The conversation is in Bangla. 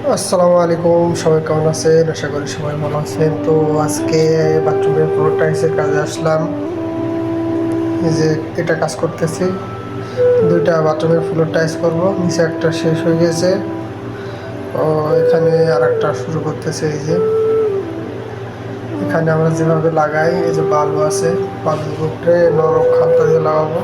আসসালামু আলাইকুম, সবাই কেমন আছেন? আশা করি সবাই ভালো আছেন। তো আজকে বাথরুমের ফ্লোর টাইলসের কাজে আসলাম। এই যে এটা কাজ করতেছি, দুইটা বাথরুমের ফ্লোর টাইলস করব। নিচে একটা শেষ হয়ে গেছে, ও এখানে আর একটা শুরু করতেছে। এই যে এখানে আমরা যেভাবে লাগাই, এই যে বাল্ব আছে, বাল্বের উপরে নরম খালটা দিয়ে লাগাবো।